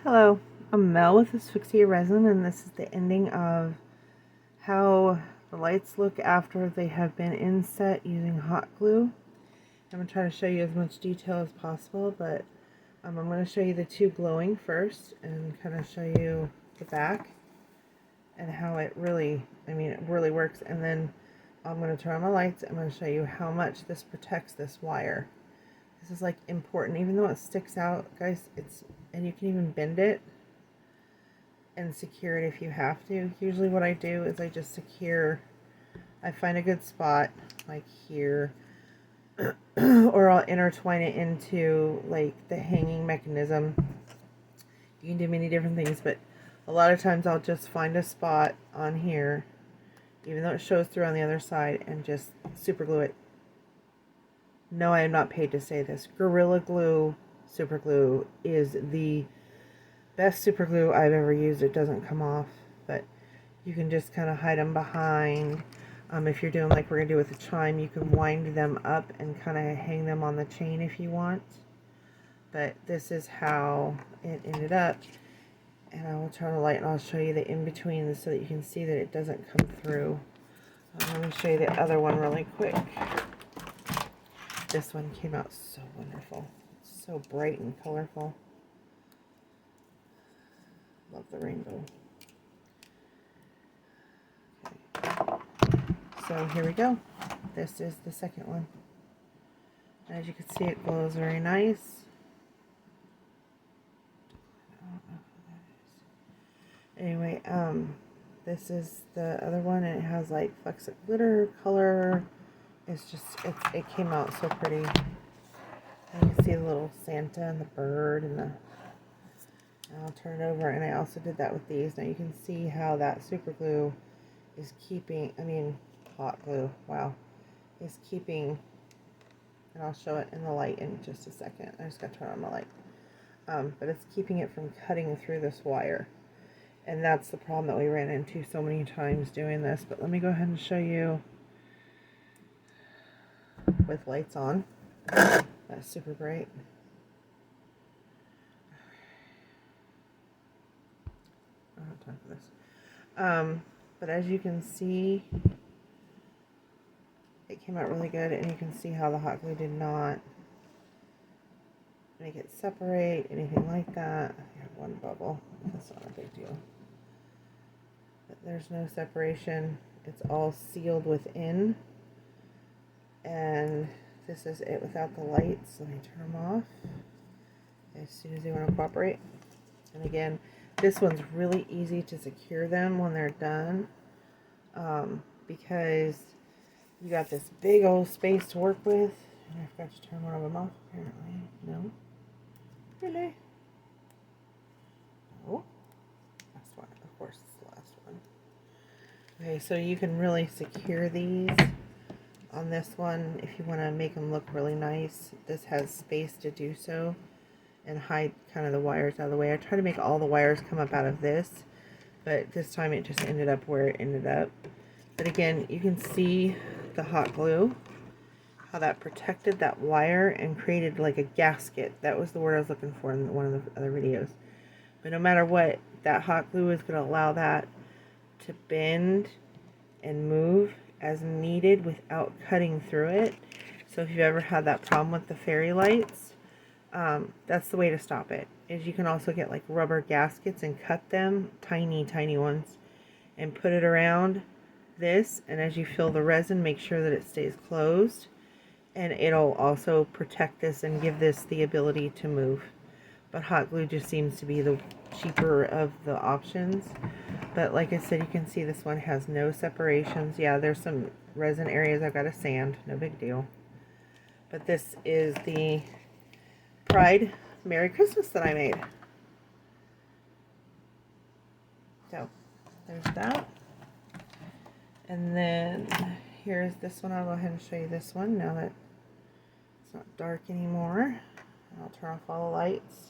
Hello, I'm Mel with Asphyxia Resin, and this is the ending of how the lights look after they have been inset using hot glue. I'm going to try to show you as much detail as possible, but I'm going to show you the two glowing first and kind of show you the back and how it really, it really works. And then I'm going to turn on my lights. I'm going to show you how much this protects this wire. This is like important, even though it sticks out, guys, and you can even bend it and secure it if you have to. Usually what I do is I just I find a good spot like here, or I'll intertwine it into like the hanging mechanism. You can do many different things, but a lot of times I'll just find a spot on here, even though it shows through on the other side, and just super glue it. No, I am not paid to say this. Gorilla Glue super glue is the best super glue I've ever used. It doesn't come off, but you can just kind of hide them behind. If you're doing like we're going to do with the chime, you can wind them up and kind of hang them on the chain if you want. But this is how it ended up. And I will turn the light and I'll show you the in-between so that you can see that it doesn't come through. Let me show you the other one really quick. This one came out so wonderful. It's so bright and colorful. Love the rainbow. Okay. So here we go. This is the second one. As you can see, it glows very nice. Anyway, this is the other one, and it has like flecks of glitter color. It came out so pretty. And you can see the little Santa and the bird and I'll turn it over, and I also did that with these. Now you can see how that super glue is keeping, hot glue, wow, is keeping, and I'll show it in the light in just a second. I just got to turn on my light. But it's keeping it from cutting through this wire. And that's the problem that we ran into so many times doing this. But let me go ahead and show you with lights on. That's super bright. I don't have time for this. But as you can see, it came out really good, and you can see how the hot glue did not make it separate, anything like that. I have one bubble. That's not a big deal. But there's no separation. It's all sealed within. And this is it without the lights. Let me turn them off as soon as they want to cooperate. And again, this one's really easy to secure them when they're done, because you got this big old space to work with. And I forgot to turn one of them off, apparently. No? Really? No? Last one. Of course, it's the last one. Okay, so you can really secure these on this one if you want to make them look really nice. This has space to do so and hide kind of the wires out of the way. I try to make all the wires come up out of this, but this time it just ended up where it ended up. But again, you can see the hot glue, how that protected that wire and created like a gasket. That was the word I was looking for in one of the other videos. But no matter what, that hot glue is going to allow that to bend and move as needed without cutting through it. So if you've ever had that problem with the fairy lights, that's the way to stop it. Is you can also get like rubber gaskets and cut them, tiny ones, and put it around this, and as you fill the resin, make sure that it stays closed, and it'll also protect this and give this the ability to move. But hot glue just seems to be the cheaper of the options. But like I said, you can see this one has no separations. Yeah, there's some resin areas I've got to sand, no big deal. But this is the Pride Merry Christmas that I made. So there's that. And then here's this one. I'll go ahead and show you this one now that it's not dark anymore. I'll turn off all the lights.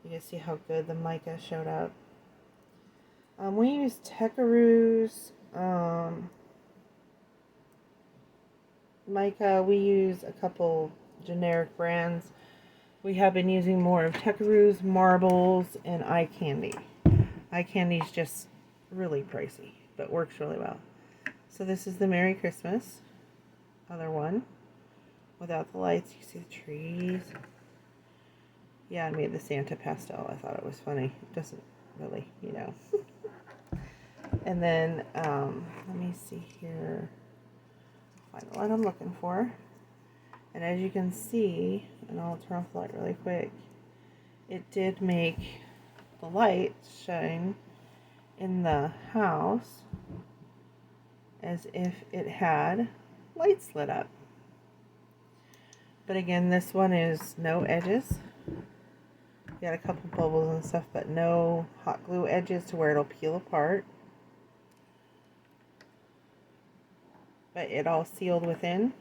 You can see how good the mica showed up. We use Techarooz, Mica. We use a couple generic brands. we have been using more of Techarooz, marbles, and eye candy. Eye candy is just really pricey, but works really well. So this is the Merry Christmas, other one. Without the lights, you see the trees. Yeah, I made the Santa pastel. I thought it was funny. It doesn't really, you know. And then, let me see here. Find the light I'm looking for. And as you can see, and I'll turn off the light really quick, it did make the light shine in the house as if it had lights lit up. But again, this one is no edges. Got a couple bubbles and stuff, but no hot glue edges to where it'll peel apart. But it all sealed within.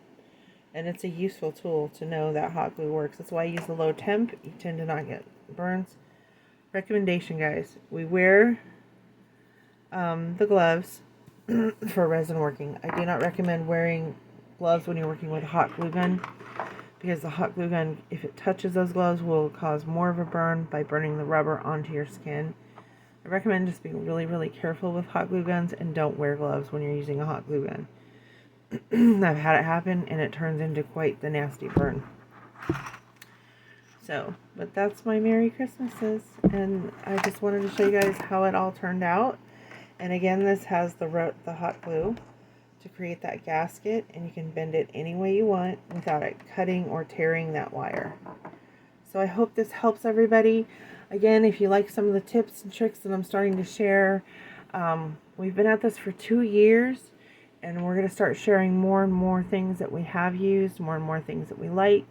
And it's a useful tool to know that hot glue works. That's why I use the low temp. You tend to not get burns. Recommendation, guys. We wear the gloves for resin working. I do not recommend wearing gloves when you're working with a hot glue gun, because the hot glue gun, if it touches those gloves, will cause more of a burn by burning the rubber onto your skin. I recommend just being really, really careful with hot glue guns, and don't wear gloves when you're using a hot glue gun. I've had it happen, and it turns into quite the nasty burn. So, but that's my Merry Christmases, and I just wanted to show you guys how it all turned out. And again, this has the hot glue to create that gasket, and you can bend it any way you want without it cutting or tearing that wire. So I hope this helps everybody. Again, if you like some of the tips and tricks that I'm starting to share, we've been at this for 2 years. And we're going to start sharing more and more things that we have used, more and more things that we like.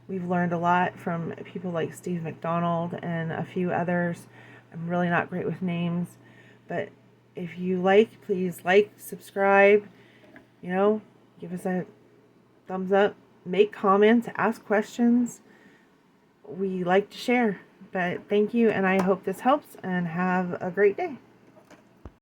We've learned a lot from people like Steve McDonald and a few others. I'm really not great with names. But if you like, please like, subscribe, you know, give us a thumbs up, make comments, ask questions. We like to share. But thank you, and I hope this helps, and have a great day.